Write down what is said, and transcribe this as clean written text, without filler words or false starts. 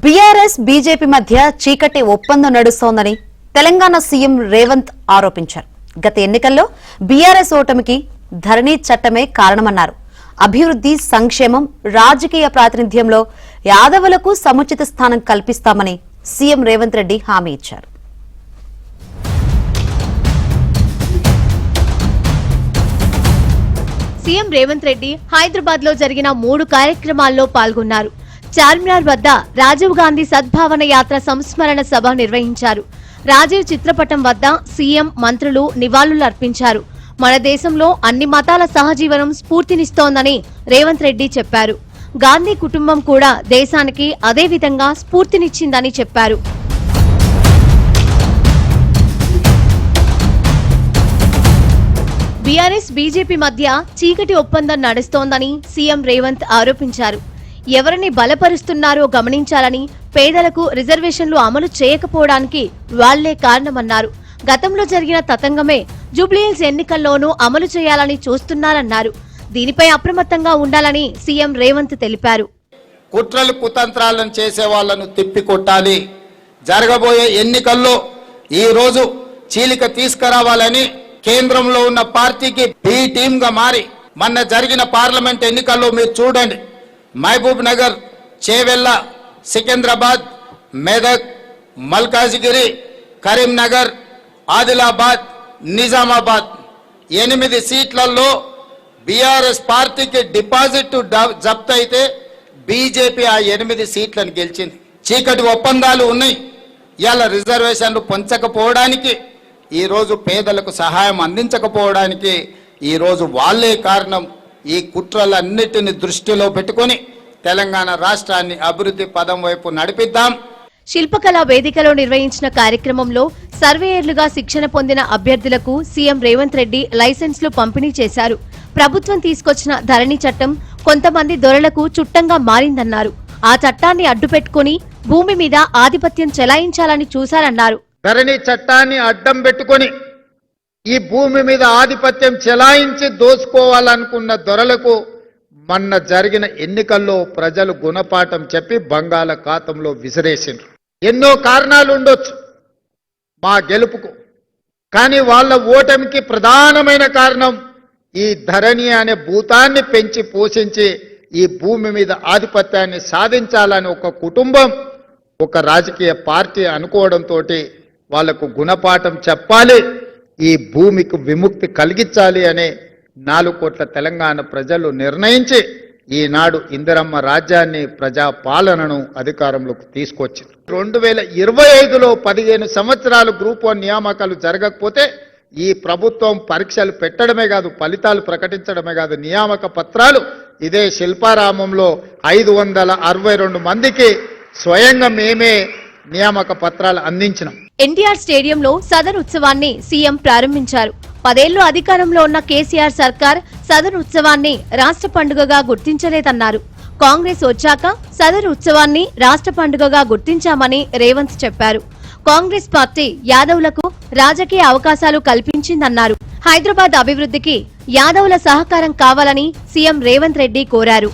BRS BJP మధ్య చీకటి ఒప్పందం నడుస్తోందని తెలంగాణ సీఎం రేవంత్ ఆరోపించారు. గత ఎన్నికల్లో బీఆర్ఎస్ ఓటమికి ధరణి చట్టమే కారణమన్నారు. అభివృద్ధి, సంక్షేమం, రాజకీయ ప్రాతినిధ్యంలో యాదవులకు సముచిత స్థానం కల్పిస్తామని సీఎం రేవంత్ రెడ్డి హామీ ఇచ్చారు. సీఎం రేవంత్ రెడ్డి హైదరాబాద్ లో జరిగిన 3 కార్యక్రమాల్లో పాల్గొన్నారు. చార్మినార్ వద్ద రాజీవ్ గాంధీ సద్భావన యాత్ర సంస్మరణ సభ నిర్వహించారు. రాజీవ్ చిత్రపటం వద్ద సీఎం, మంత్రులు నివాళులు అర్పించారు. మన దేశంలో అన్ని మతాల సహజీవనం స్ఫూర్తినిస్తోందని రేవంత్ రెడ్డి చెప్పారు. గాంధీ కుటుంబం కూడా దేశానికి అదే విధంగా స్ఫూర్తినిచ్చిందని చెప్పారు. బీఆర్ఎస్ బీజేపీ మధ్య చీకటి ఒప్పందం నడుస్తోందని సీఎం రేవంత్ ఆరోపించారు. ఎవరిని బలపరుస్తున్నారో గమనించాలని, పేదలకు రిజర్వేషన్లు అమలు చేయకపోవడానికి వాళ్లే కారణమన్నారు. గతంలో జరిగిన తతంగమే జూబ్లీహిల్స్ ఎన్నికల్లోనూ అమలు చేయాలని చూస్తున్నారన్నారు. దీనిపై అప్రమత్తంగా ఉండాలని సీఎం రేవంత్ తెలిపారు. కుట్రలు కుతంత్రాలను చేసే వాళ్లను తిప్పికొట్టాలి. జరగబోయే ఎన్నికల్లో ఈ రోజు చీలిక తీసుకురావాలని కేంద్రంలో ఉన్న పార్టీకి బి టీమ్ గా మారి మొన్న జరిగిన పార్లమెంట్ ఎన్నికల్లో మీరు చూడండి, మహబూబ్ నగర్, చేవెళ్ళ, సికింద్రాబాద్, మెదక్, మల్కాజిగిరి, కరీంనగర్, ఆదిలాబాద్, నిజామాబాద్ 8 సీట్లలో బీఆర్ఎస్ పార్టీకి డిపాజిట్ జప్తు అయితే బీజేపీ ఆ 8 సీట్లను గెలిచింది. చీకటి ఒప్పందాలు ఉన్నాయి. ఇవాళ రిజర్వేషన్లు పొంచకపోవడానికి, ఈరోజు పేదలకు సహాయం అందించకపోవడానికి ఈరోజు వాళ్లే కారణం. ఈ కుట్రలన్నిటిని దృష్టిలో పెట్టుకొని తెలంగాణ రాష్ట్రాన్ని అభివృద్ధి పదం వైపు నడిపిద్దాం. శిల్పకళా వేదికలో నిర్వహించిన కార్యక్రమంలో సర్వేయర్లుగా శిక్షణ పొందిన అభ్యర్థులకు సీఎం రేవంత్ రెడ్డి లైసెన్స్లు పంపిణీ చేశారు. ప్రభుత్వం తీసుకొచ్చిన ధరణి చట్టం కొంతమంది దొరలకు చుట్టంగా మారిందన్నారు. ఆ చట్టాన్ని అడ్డుపెట్టుకుని భూమి మీద ఆధిపత్యం చెలాయించాలని చూశారన్నారు. ధరణి చట్టాన్ని అడ్డం పెట్టుకొని ఈ భూమి మీద ఆధిపత్యం చెలాయించి దోచుకోవాలనుకున్న దొరలకు మొన్న జరిగిన ఎన్నికల్లో ప్రజలు గుణపాఠం చెప్పి బంగాళాఖాతంలో విసిరేసిండ్రు. ఎన్నో కారణాలు ఉండొచ్చు మా గెలుపుకు, కానీ వాళ్ళ ఓటమికి ప్రధానమైన కారణం ఈ ధరణి అనే భూతాన్ని పెంచి పోషించి ఈ భూమి మీద ఆధిపత్యాన్ని సాధించాలని ఒక కుటుంబం, ఒక రాజకీయ పార్టీ అనుకోవడంతో వాళ్లకు గుణపాఠం చెప్పాలి, ఈ భూమికి విముక్తి కలిగించాలి అనే 4 కోట్ల తెలంగాణ ప్రజలు నిర్ణయించి ఈనాడు ఇందిరమ్మ రాజ్యాన్ని, ప్రజా పాలనను అధికారంలోకి తీసుకొచ్చింది. 2025లో 15 సంవత్సరాలు గ్రూప్ 1 నియామకాలు జరగకపోతే ఈ ప్రభుత్వం పరీక్షలు పెట్టడమే కాదు, ఫలితాలు ప్రకటించడమే కాదు, నియామక పత్రాలు ఇదే శిల్పారామంలో 562 మందికి స్వయంగా మేమే నియామక పత్రాలు అందించినాం. ఎన్టీఆర్ స్టేడియంలో సదర్ ఉత్సవాన్ని సీఎం ప్రారంభించారు. 10 ఏళ్లు అధికారంలో ఉన్న కేసీఆర్ సర్కార్ సదర్ ఉత్సవాన్ని రాష్ట్ర పండుగగా గుర్తించలేదన్నారు. కాంగ్రెస్ వచ్చాక సదర్ ఉత్సవాన్ని రాష్ట్ర పండుగగా గుర్తించామని రేవంత్ చెప్పారు. కాంగ్రెస్ పార్టీ యాదవులకు రాజకీయ అవకాశాలు కల్పించిందన్నారు. హైదరాబాద్ అభివృద్ధికి యాదవుల సహకారం కావాలని సీఎం రేవంత్ రెడ్డి కోరారు.